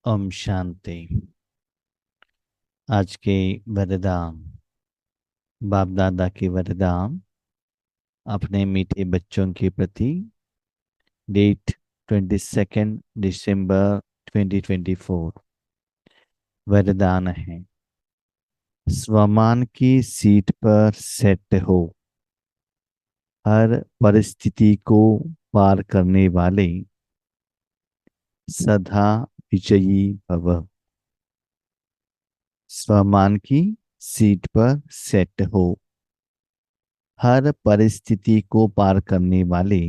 ओम शांति। आज के वरदान, बाप दादा के वरदान अपने मीठे बच्चों के प्रति। डेट 22 दिसंबर 2024। वरदान है, स्वमान की सीट पर सेट हो, हर परिस्थिति को पार करने वाले सदा विजयी भव। स्वमान की सीट पर सेट हो, हर परिस्थिति को पार करने वाले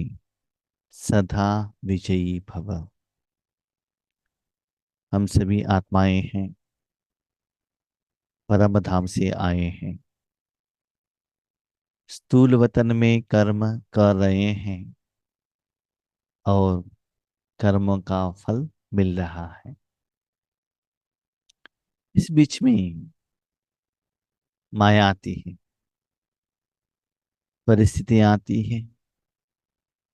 सदा विजयी भव। हम सभी आत्माएं हैं, परम धाम से आए हैं, स्थूल वतन में कर्म कर रहे हैं और कर्मों का फल मिल रहा है। इस बीच में माया आती है, परिस्थितियां आती हैं,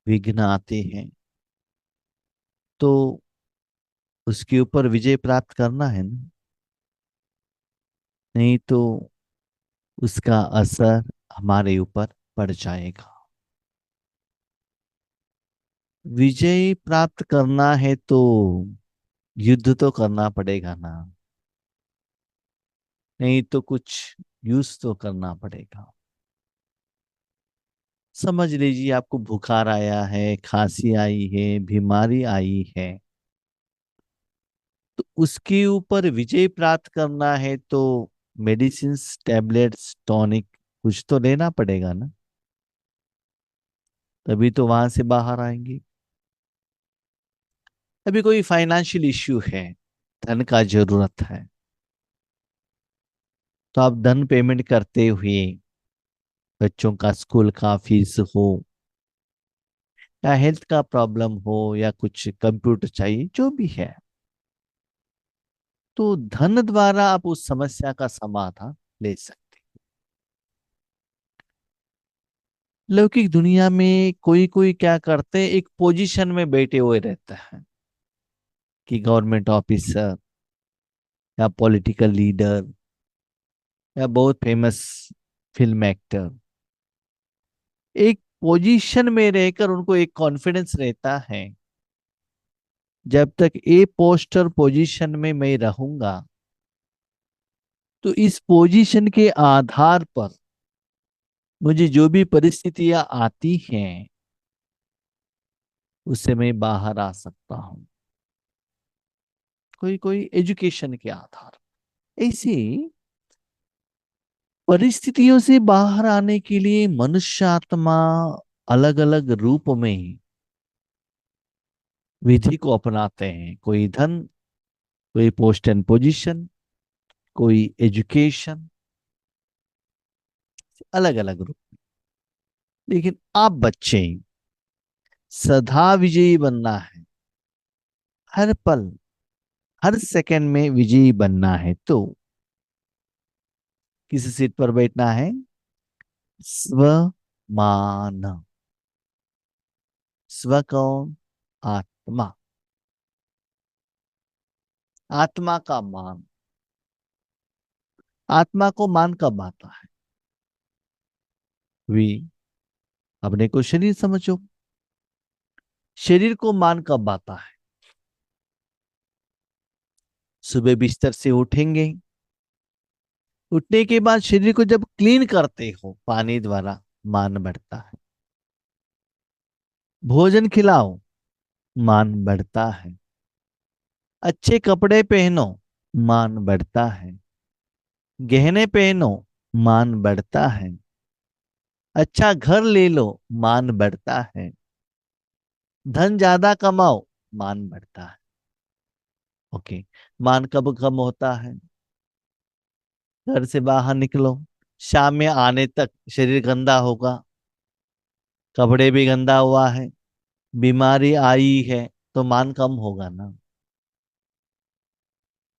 विघ्न आते हैं, तो उसके ऊपर विजय प्राप्त करना है ना। नहीं तो उसका असर हमारे ऊपर पड़ जाएगा। विजय प्राप्त करना है तो युद्ध तो करना पड़ेगा ना। नहीं तो कुछ यूज तो करना पड़ेगा। समझ लीजिए आपको बुखार आया है, खांसी आई है, बीमारी आई है, तो उसके ऊपर विजय प्राप्त करना है तो मेडिसिन, टैबलेट्स, टॉनिक कुछ तो लेना पड़ेगा ना। तभी तो वहां से बाहर आएंगे। अभी कोई फाइनेंशियल इश्यू है, धन का जरूरत है, तो आप धन पेमेंट करते हुए बच्चों का स्कूल का फीस हो या हेल्थ का प्रॉब्लम हो या कुछ कंप्यूटर चाहिए, जो भी है, तो धन द्वारा आप उस समस्या का समाधान ले सकते हैं। लौकिक दुनिया में कोई कोई क्या करते हैं, एक पोजीशन में बैठे हुए रहता है कि गवर्नमेंट ऑफिसर या पॉलिटिकल लीडर या बहुत फेमस फिल्म एक्टर, एक पोजीशन में रहकर उनको एक कॉन्फिडेंस रहता है, जब तक ये पोस्टर पोजीशन में मैं रहूंगा तो इस पोजीशन के आधार पर मुझे जो भी परिस्थितियां आती हैं उससे मैं बाहर आ सकता हूं। कोई कोई एजुकेशन के आधार, ऐसी परिस्थितियों से बाहर आने के लिए मनुष्य आत्मा अलग अलग रूप में विधि को अपनाते हैं। कोई धन, कोई पोस्ट एंड पोजीशन, कोई एजुकेशन, अलग अलग रूप। लेकिन आप बच्चे सदा विजयी बनना है, हर पल हर सेकंड में विजयी बनना है, तो किस सीट पर बैठना है? स्वमान। स्व कौन? आत्मा। आत्मा का मान। आत्मा को मान कब आता है? वी अपने को शरीर समझो। शरीर को मान कब आता है? सुबह बिस्तर से उठेंगे, उठने के बाद शरीर को जब क्लीन करते हो पानी द्वारा, मान बढ़ता है। भोजन खिलाओ, मान बढ़ता है। अच्छे कपड़े पहनो, मान बढ़ता है। गहने पहनो, मान बढ़ता है। अच्छा घर ले लो, मान बढ़ता है। धन ज्यादा कमाओ, मान बढ़ता है। ओके। मान कब कम होता है? घर से बाहर निकलो, शाम में आने तक शरीर गंदा होगा, कपड़े भी गंदा हुआ है, बीमारी आई है, तो मान कम होगा ना।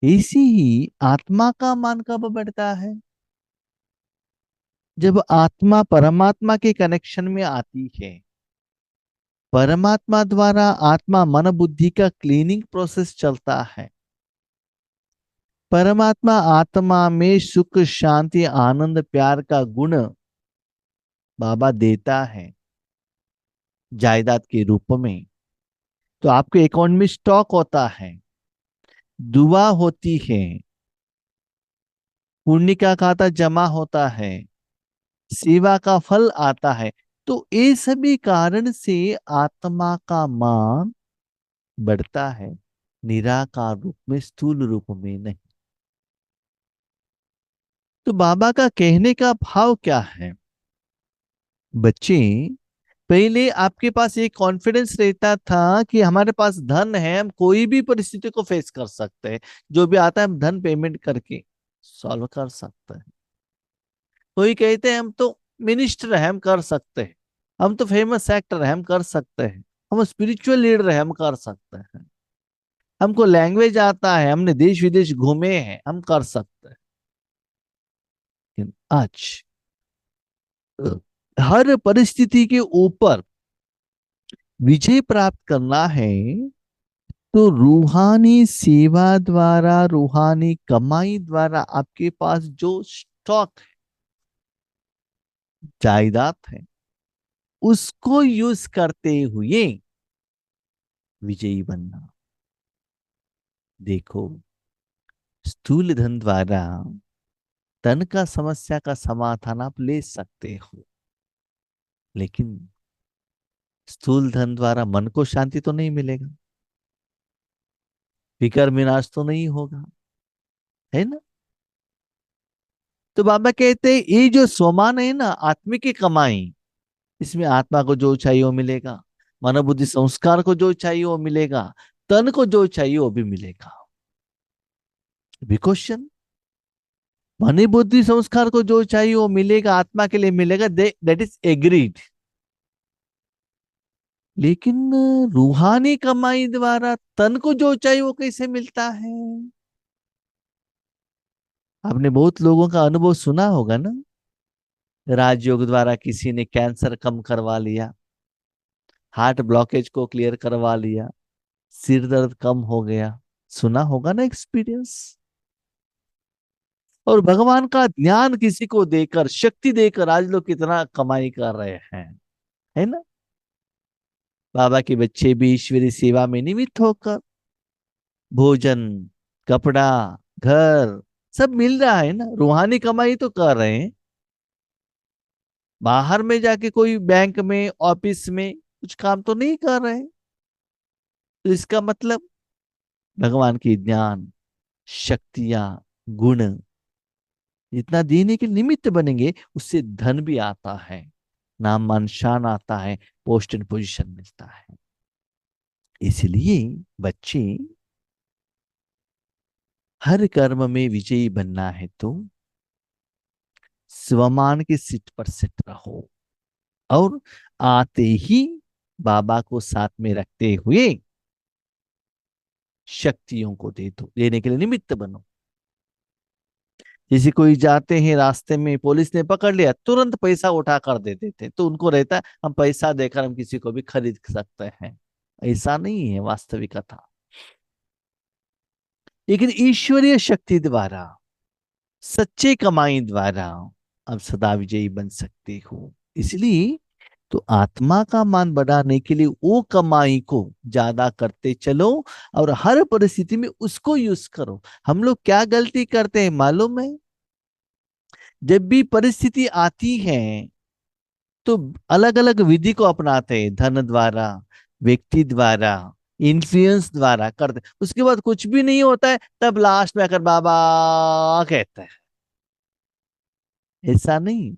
इसी ही आत्मा का मान कब बढ़ता है? जब आत्मा परमात्मा के कनेक्शन में आती है। परमात्मा द्वारा आत्मा मन बुद्धि का क्लीनिंग प्रोसेस चलता है। परमात्मा आत्मा में सुख शांति आनंद प्यार का गुण बाबा देता है जायदाद के रूप में। तो आपके अकाउंट में स्टॉक होता है, दुआ होती है, पुण्य का खाता जमा होता है, सेवा का फल आता है। तो ये सभी कारण से आत्मा का मान बढ़ता है, निराकार रूप में, स्थूल रूप में नहीं। तो बाबा का कहने का भाव क्या है? बच्चे, पहले आपके पास एक कॉन्फिडेंस रहता था कि हमारे पास धन है, हम कोई भी परिस्थिति को फेस कर सकते हैं, जो भी आता है हम धन पेमेंट करके सॉल्व कर सकते हैं। कोई कहते हैं हम तो मिनिस्टर है, हम कर सकते हैं, हम तो फेमस एक्टर है, हम कर सकते हैं, हम स्पिरिचुअल लीडर है, हम कर सकते हैं, हमको लैंग्वेज आता है, हमने देश विदेश घूमे हैं, हम कर सकते हैं। लेकिन आज हर परिस्थिति के ऊपर विजय प्राप्त करना है, तो रूहानी सेवा द्वारा, रूहानी कमाई द्वारा आपके पास जो स्टॉक जायदाद है, उसको यूज करते हुए विजयी बनना। देखो, स्थूल धन द्वारा धन का समस्या का समाधान आप ले सकते हो, लेकिन स्थूल धन द्वारा मन को शांति तो नहीं मिलेगा, फिकर विनाश तो नहीं होगा, है ना? तो बाबा कहते हैं ये जो स्वमान है ना, आत्मिक की कमाई, इसमें आत्मा को जो चाहिए वो मिलेगा, मनोबुद्धि संस्कार को जो चाहिए वो मिलेगा, तन को जो चाहिए वो भी मिलेगा। अभी क्वेश्चन, मन बुद्धि संस्कार को जो चाहिए वो मिलेगा, आत्मा के लिए मिलेगा, दैट इज एग्रीड। लेकिन रूहानी कमाई द्वारा तन को जो चाहिए वो कैसे मिलता है? आपने बहुत लोगों का अनुभव सुना होगा ना, राजयोग द्वारा किसी ने कैंसर कम करवा लिया, हार्ट ब्लॉकेज को क्लियर करवा लिया, सिर दर्द कम हो गया। सुना होगा ना एक्सपीरियंस। और भगवान का ज्ञान किसी को देकर, शक्ति देकर आज लोग कितना कमाई कर रहे हैं, है ना? बाबा के बच्चे भी ईश्वरीय सेवा में निमित्त होकर भोजन, कपड़ा, घर सब मिल रहा है ना, रूहानी कमाई तो कर रहे हैं। बाहर में जाके कोई बैंक में, ऑफिस में कुछ काम तो नहीं कर रहे हैं। तो इसका मतलब भगवान की ज्ञान, शक्तियां, गुण जितना देने के निमित्त बनेंगे, उससे धन भी आता है, नाम मान शान आता है, पोस्ट एंड पोजीशन मिलता है। इसलिए बच्चे, हर कर्म में विजयी बनना है तो स्वमान की सीट पर सेट रहो, और आते ही बाबा को साथ में रखते हुए शक्तियों को दे दो, देने के लिए निमित्त बनो। जैसे कोई जाते हैं, रास्ते में पुलिस ने पकड़ लिया, तुरंत पैसा उठा कर दे देते, तो उनको रहता है हम पैसा देकर हम किसी को भी खरीद सकते हैं। ऐसा नहीं है वास्तविकता। लेकिन ईश्वरीय शक्ति द्वारा, सच्चे कमाई द्वारा आप सदा विजयी बन सकते हो। इसलिए तो आत्मा का मान बढ़ाने के लिए वो कमाई को ज्यादा करते चलो, और हर परिस्थिति में उसको यूज करो। हम लोग क्या गलती करते हैं मालूम है? जब भी परिस्थिति आती है तो अलग अलग विधि को अपनाते हैं, धन द्वारा, व्यक्ति द्वारा, इन्फ्लुएंस द्वारा करते, उसके बाद कुछ भी नहीं होता है, तब लास्ट में आकर बाबा कहते हैं। ऐसा नहीं,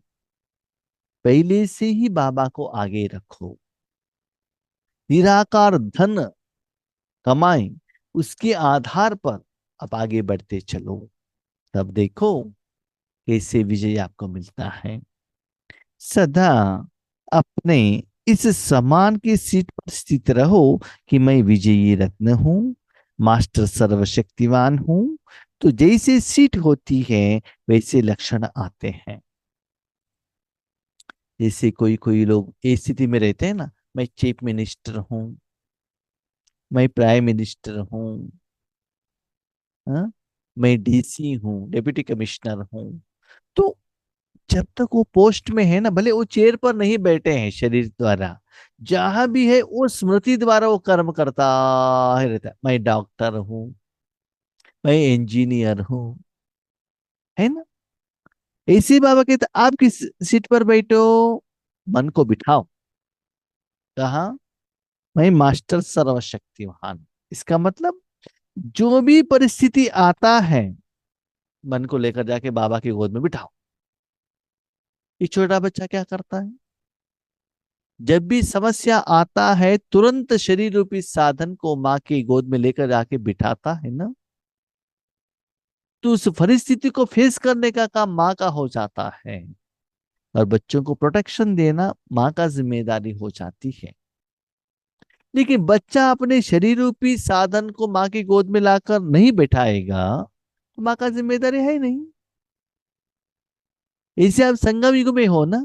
पहले से ही बाबा को आगे रखो, निराकार धन कमाएं, उसके आधार पर आप आगे बढ़ते चलो, तब देखो कैसे विजय आपको मिलता है। सदा अपने इस समान की सीट पर स्थित रहो कि मैं विजयी रत्न हूं, मास्टर सर्वशक्तिवान हूं। तो जैसे सीट होती है वैसे लक्षण आते हैं। जैसे कोई कोई लोग इस स्थिति में रहते हैं ना, मैं चीफ मिनिस्टर हूं, मैं प्राइम मिनिस्टर हूं, हाँ? मैं डीसी हूँ, डेप्यूटी कमिश्नर हूँ। तो जब तक वो पोस्ट में है ना, भले वो चेयर पर नहीं बैठे हैं शरीर द्वारा, जहां भी है वो स्मृति द्वारा वो कर्म करता ही रहता है। मैं डॉक्टर हूँ, मैं इंजीनियर हूँ, है ना। ऐसे बाबा कहते आप किस सीट पर बैठे हो, मन को बिठाओ। कहा, मैं मास्टर सर्वशक्तिवान। इसका मतलब जो भी परिस्थिति आता है, मन को लेकर जाके बाबा की गोद में बिठाओ। ये छोटा बच्चा क्या करता है, जब भी समस्या आता है तुरंत शरीर रूपी साधन को माँ की गोद में लेकर जाके बिठाता है ना। तो उस परिस्थिति को फेस करने का काम माँ का हो जाता है, और बच्चों को प्रोटेक्शन देना माँ का जिम्मेदारी हो जाती है। लेकिन बच्चा अपने शरीर रूपी साधन को माँ की गोद में लाकर नहीं बैठाएगा तो माँ का जिम्मेदारी है ही नहीं। इसे आप संगम युग में हो ना,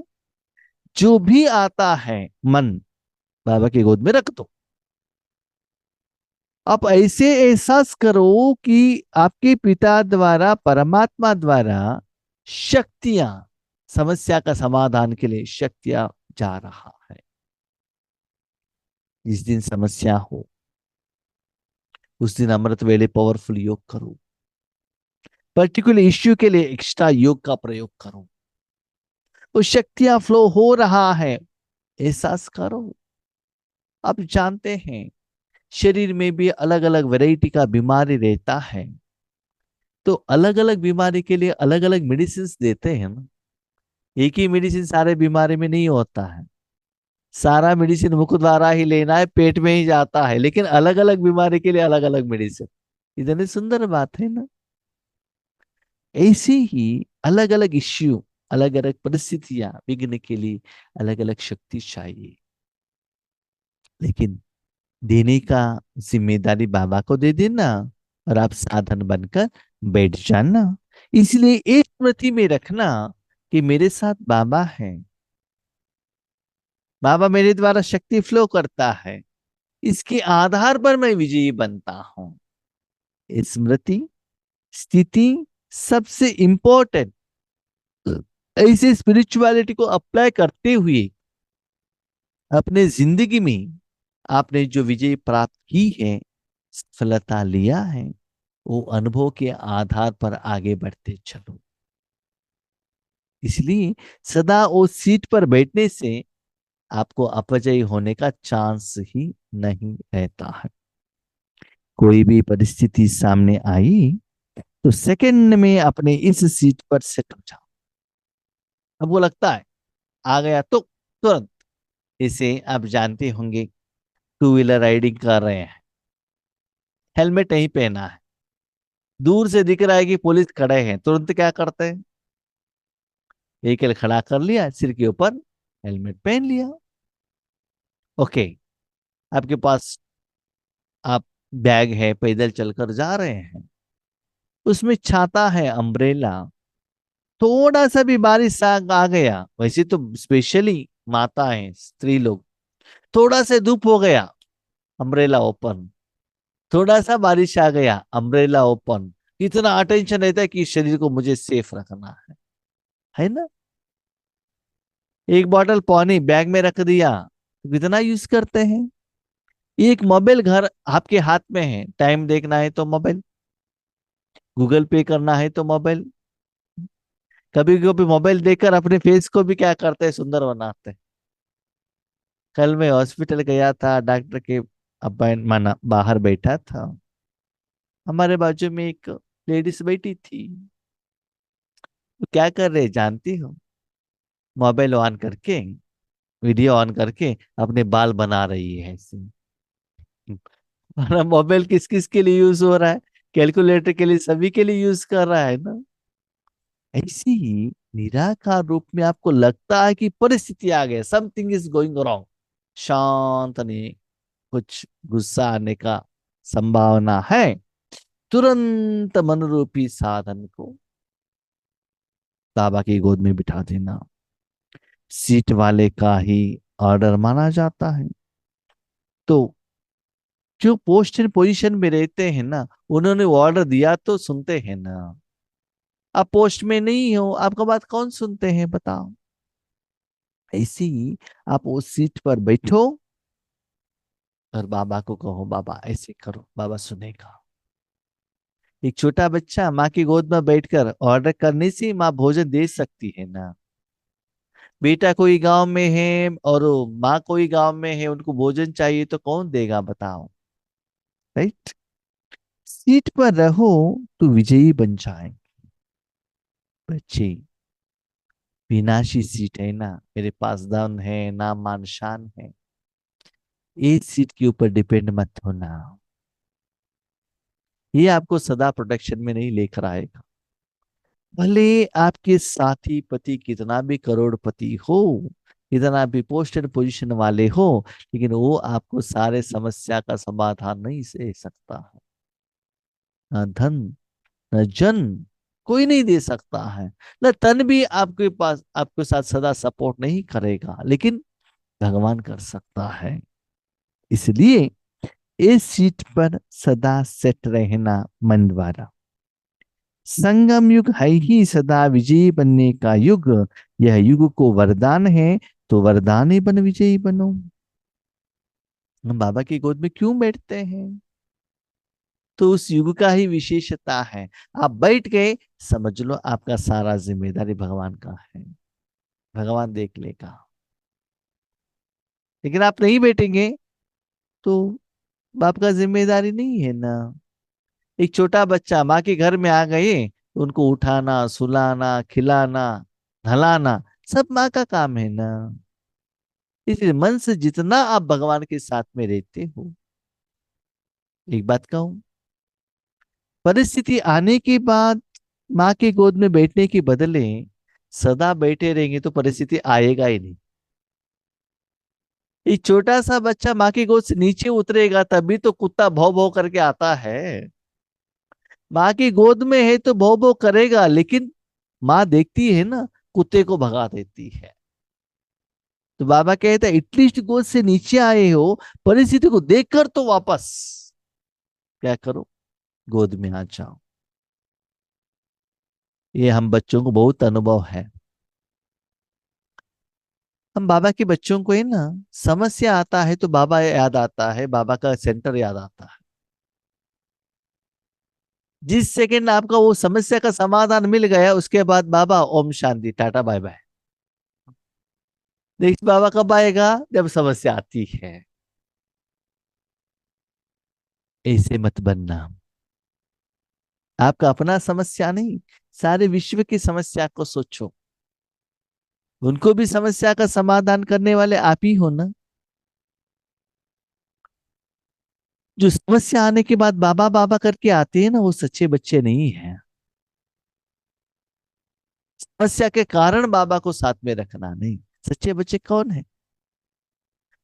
जो भी आता है मन बाबा की गोद में रख दो। आप ऐसे एहसास करो कि आपके पिता द्वारा, परमात्मा द्वारा शक्तियां, समस्या का समाधान के लिए शक्तियां जा रहा है। जिस दिन समस्या हो उस दिन अमृत वेले पावरफुल योग करो, पर्टिकुलर इश्यू के लिए एक्स्ट्रा योग का प्रयोग करो। वो शक्तियां फ्लो हो रहा है, एहसास करो। आप जानते हैं शरीर में भी अलग अलग वैरायटी का बीमारी रहता है, तो अलग अलग बीमारी के लिए अलग अलग मेडिसिन देते हैं ना। एक ही मेडिसिन सारे बीमारी में नहीं होता है। सारा मेडिसिन मुख द्वारा ही लेना है, पेट में ही जाता है, लेकिन अलग अलग बीमारी के लिए अलग अलग मेडिसिन। इतनी सुंदर बात है ना। ऐसे ही अलग अलग इश्यू, अलग अलग परिस्थितियां, विघ्न के लिए अलग अलग शक्ति चाहिए। लेकिन देने का जिम्मेदारी बाबा को दे देना, और आप साधन बनकर बैठ जाना। इसलिए एक स्मृति में रखना कि मेरे साथ बाबा है, बाबा मेरे द्वारा शक्ति फ्लो करता है, इसके आधार पर मैं विजयी बनता हूं। स्मृति, स्थिति सबसे इंपॉर्टेंट। ऐसे स्पिरिचुअलिटी को अप्लाई करते हुए अपने जिंदगी में आपने जो विजय प्राप्त की है, सफलता लिया है, वो अनुभव के आधार पर आगे बढ़ते चलो। इसलिए सदा वो सीट पर बैठने से आपको अपजयी होने का चांस ही नहीं रहता है। कोई भी परिस्थिति सामने आई तो सेकंड में अपने इस सीट पर सेट हो जाओ। अब वो लगता है आ गया तो तुरंत, इसे आप जानते होंगे, टू व्हीलर राइडिंग कर रहे हैं, हेलमेट नहीं पहना है, दूर से दिख रहा है कि पुलिस खड़े हैं, तुरंत क्या करते हैं, व्हीकल खड़ा कर लिया, सिर के ऊपर हेलमेट पहन लिया। ओके, आपके पास आप बैग है, पैदल चलकर जा रहे हैं, उसमें छाता है, अम्ब्रेला। थोड़ा सा भी बारिश आ गया, वैसे तो स्पेशली माता है, स्त्री लोग, थोड़ा से धूप हो गया, अम्ब्रेला ओपन। थोड़ा सा बारिश आ गया, अम्ब्रेला ओपन। इतना अटेंशन रहता है कि शरीर को मुझे सेफ रखना है ना। एक बॉटल पानी बैग में रख दिया, तो कितना यूज करते हैं। एक मोबाइल घर आपके हाथ में है, टाइम देखना है तो मोबाइल, गूगल पे करना है तो मोबाइल। कभी कभी मोबाइल देखकर अपने फेस को भी क्या करते हैं, सुंदर बनाते हैं। कल मैं हॉस्पिटल गया था, डॉक्टर के अपॉइंटमेंट माना, बाहर बैठा था, हमारे बाजू में एक लेडीज बैठी थी। वो क्या कर रहे जानती हो, मोबाइल ऑन करके, वीडियो ऑन करके अपने बाल बना रही है ऐसे। हमारा मोबाइल किस किस के लिए यूज हो रहा है, कैलकुलेटर के लिए, सभी के लिए यूज कर रहा है ना। ऐसे ही निराकार रूप में आपको लगता है कि परिस्थिति आ गई, समथिंग इज गोइंग रॉन्ग, शांत नहीं, कुछ गुस्सा आने का संभावना है, तुरंत मन रूपी साधन को बाबा की गोद में बिठा देना। सीट वाले का ही ऑर्डर माना जाता है। तो जो पोस्ट इन पोजीशन में रहते हैं ना, उन्होंने ऑर्डर दिया तो सुनते हैं ना। आप पोस्ट में नहीं हो, आपका बात कौन सुनते हैं बताओ। ऐसे ही आप उस सीट पर बैठो और बाबा को कहो बाबा ऐसे करो, बाबा सुनेगा। एक छोटा बच्चा माँ की गोद में बैठकर ऑर्डर करने से माँ भोजन दे सकती है ना। बेटा कोई गांव में है और माँ कोई गांव में है, उनको भोजन चाहिए तो कौन देगा बताओ। राइट। सीट पर रहो तो विजयी बन जाए। बच्चे, विनाशी सीट है ना, मेरे पास धन है ना, मान शान है, इस सीट के ऊपर डिपेंड मत होना। ये आपको सदा प्रोटेक्शन में नहीं लेकर आएगा। भले आपके साथी पति कितना भी करोड़पति हो, कितना भी पोस्टेड पोजीशन वाले हो, लेकिन वो आपको सारे समस्या का समाधान नहीं दे सकता है। न धन, न जन, कोई नहीं दे सकता है। न तन भी आपके पास आपके साथ सदा सपोर्ट नहीं करेगा, लेकिन भगवान कर सकता है। इसलिए इस सीट पर सदा सेट रहना मन द्वारा। संगम युग है ही सदा विजयी बनने का युग। यह युग को वरदान है, तो वरदान बन विजयी बनो। हम बाबा की गोद में क्यों बैठते हैं? तो उस युग का ही विशेषता है। आप बैठ गए, समझ लो आपका सारा जिम्मेदारी भगवान का है, भगवान देख लेगा। लेकिन आप नहीं बैठेंगे तो बाप का जिम्मेदारी नहीं है ना। एक छोटा बच्चा माँ के घर में आ गए तो उनको उठाना, सुलाना, खिलाना, नहलाना, सब माँ का काम है ना। इसलिए मन से जितना आप भगवान के साथ में रहते हो, एक बात कहूं, परिस्थिति आने के बाद माँ की गोद में बैठने के बदले सदा बैठे रहेंगे तो परिस्थिति आएगा ही नहीं। एक छोटा सा बच्चा माँ की गोद से नीचे उतरेगा तभी तो कुत्ता भौ भौ करके आता है। माँ की गोद में है तो भौ भौ करेगा, लेकिन माँ देखती है ना, कुत्ते को भगा देती है। तो बाबा कहता है एटलीस्ट गोद से नीचे आए हो, परिस्थिति को देखकर तो वापस क्या करो, गोद में आ जाओ। ये हम बच्चों को बहुत अनुभव है। हम बाबा के बच्चों को है ना, समस्या आता है तो बाबा याद आता है, बाबा का सेंटर याद आता है। जिस सेकंड आपका वो समस्या का समाधान मिल गया, उसके बाद बाबा Om Shanti tata bye bye. Next बाबा कब आएगा? जब समस्या आती है। ऐसे मत बनना। आपका अपना समस्या नहीं, सारे विश्व की समस्या को सोचो। उनको भी समस्या का समाधान करने वाले आप ही हो ना। जो समस्या आने के बाद बाबा बाबा करके आते हैं ना, वो सच्चे बच्चे नहीं हैं। समस्या के कारण बाबा को साथ में रखना नहीं। सच्चे बच्चे कौन है?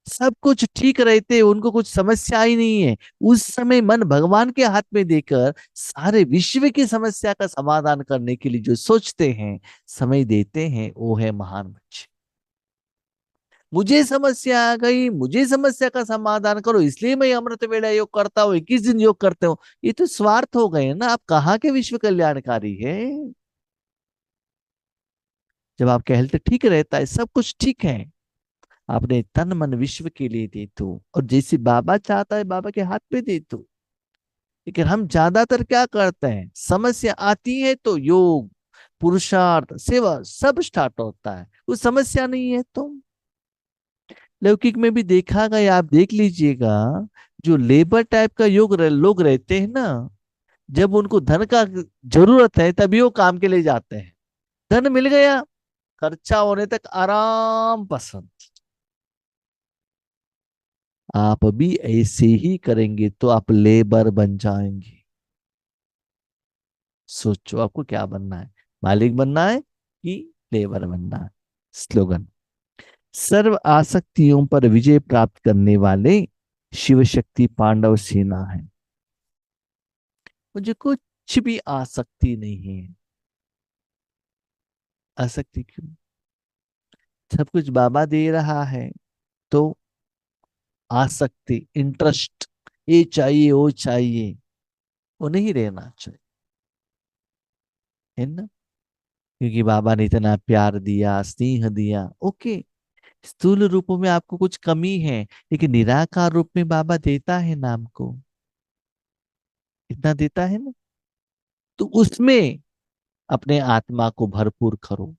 सब कुछ ठीक रहते, उनको कुछ समस्या ही नहीं है, उस समय मन भगवान के हाथ में देकर सारे विश्व की समस्या का समाधान करने के लिए जो सोचते हैं, समय देते हैं, वो है महान बच्चे। मुझे समस्या आ गई, मुझे समस्या का समाधान करो, इसलिए मैं अमृत वेला योग करता हूँ, 21 दिन योग करते हूँ, ये तो स्वार्थ हो गए ना। आप कहाँ के विश्व कल्याणकारी है? जब आपका हेल्थ ठीक रहता है, सब कुछ ठीक है, आपने तन मन विश्व के लिए दे दो, और जैसे बाबा चाहता है बाबा के हाथ में दे दो। लेकिन हम ज्यादातर क्या करते हैं, समस्या आती है तो योग, पुरुषार्थ, सेवा सब स्टार्ट होता है, वो समस्या नहीं है तो। लौकिक में भी देखा गया, आप देख लीजिएगा, जो लेबर टाइप का लोग रहते हैं ना, जब उनको धन का जरूरत है तभी वो काम के लिए जाते हैं। धन मिल गया, खर्चा होने तक आराम पसंद। आप भी ऐसे ही करेंगे तो आप लेबर बन जाएंगे। सोचो आपको क्या बनना है, मालिक बनना है कि लेबर बनना है। स्लोगन, सर्व आसक्तियों पर विजय प्राप्त करने वाले शिव शक्ति पांडव सेना है। मुझे कुछ भी आसक्ति नहीं है। आसक्ति क्यों? सब कुछ बाबा दे रहा है तो आसक्ति, इंटरेस्ट, ये चाहिए वो चाहिए, वो नहीं रहना चाहिए, है ना। क्योंकि बाबा ने इतना प्यार दिया, स्नेह दिया, ओके। स्थूल रूपों में आपको कुछ कमी है, लेकिन निराकार रूप में बाबा देता है ना हमको, इतना देता है ना। तो उसमें अपने आत्मा को भरपूर करो,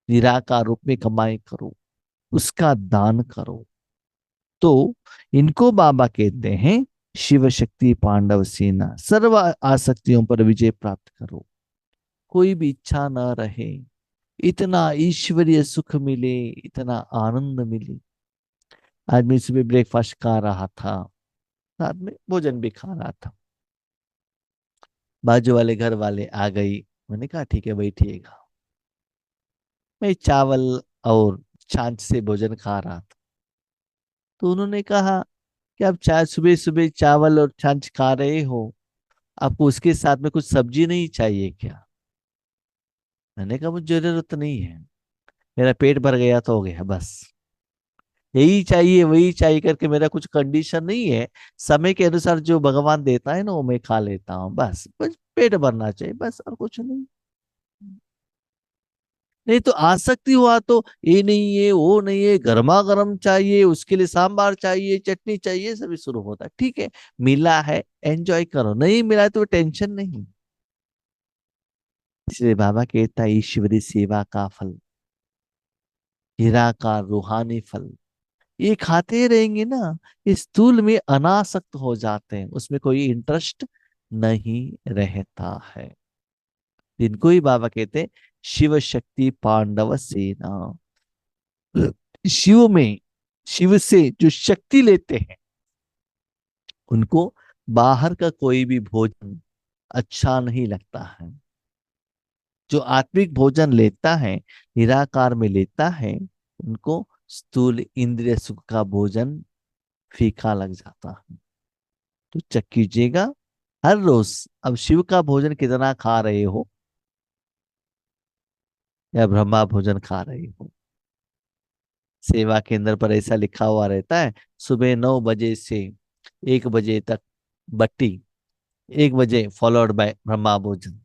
निराकार रूप में कमाई करो, उसका दान करो। तो इनको बाबा कहते हैं शिव शक्ति पांडव सेना। सर्व आसक्तियों पर विजय प्राप्त करो, कोई भी इच्छा न रहे, इतना ईश्वरीय सुख मिले, इतना आनंद मिले। आज मैं सुबह ब्रेकफास्ट खा रहा था, साथ में भोजन भी खा रहा था। बाजू वाले घर वाले आ गई, मैंने कहा ठीक है बैठिएगा। मैं चावल और छाछ से भोजन खा रहा था, तो उन्होंने कहा कि आप चाय सुबह सुबह चावल और छाछ खा रहे हो, आपको उसके साथ में कुछ सब्जी नहीं चाहिए क्या? मैंने कहा मुझे जरूरत नहीं है, मेरा पेट भर गया तो हो गया बस। यही चाहिए वही चाहिए करके मेरा कुछ कंडीशन नहीं है। समय के अनुसार जो भगवान देता है ना वो मैं खा लेता हूँ, बस बस पेट भरना चाहिए बस, और कुछ नहीं। नहीं तो आसक्ति हुआ तो ये नहीं है वो नहीं है, गर्मा गर्म चाहिए, उसके लिए सांबार चाहिए, चटनी चाहिए, सभी शुरू होता है। ठीक है, मिला है एंजॉय करो, नहीं मिला है तो टेंशन नहीं। इसलिए बाबा कहता है ईश्वरी सेवा का फल, निराकार रूहानी फल, ये खाते रहेंगे ना, इस स्थूल में अनासक्त हो जाते हैं, उसमें कोई इंटरेस्ट नहीं रहता है। जिनको ही बाबा कहते हैं शिव शक्ति पांडव सेना। शिव में, शिव से जो शक्ति लेते हैं उनको बाहर का कोई भी भोजन अच्छा नहीं लगता है। जो आत्मिक भोजन लेता है, निराकार में लेता है, उनको स्थूल इंद्रिय सुख का भोजन फीका लग जाता है। तो चेक कीजिएगा हर रोज, अब शिव का भोजन कितना खा रहे हो, या ब्रह्मा भोजन खा रहे हो। सेवा केंद्र पर ऐसा लिखा हुआ रहता है, सुबह 9 बजे से 1 बजे तक बट्टी, 1 बजे फॉलोड बाय ब्रह्मा भोजन।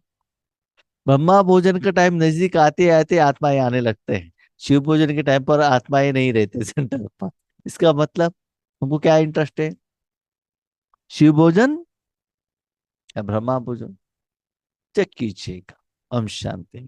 ब्रह्मा भोजन का टाइम नजदीक आते आते आत्माएं आने लगते हैं, शिव भोजन के टाइम पर आत्माएं नहीं रहते सेंटर पर। इसका मतलब हमको क्या इंटरेस्ट है, शिव भोजन या ब्रह्मा भोजन? चेक कीजिएगा। ओम शांति।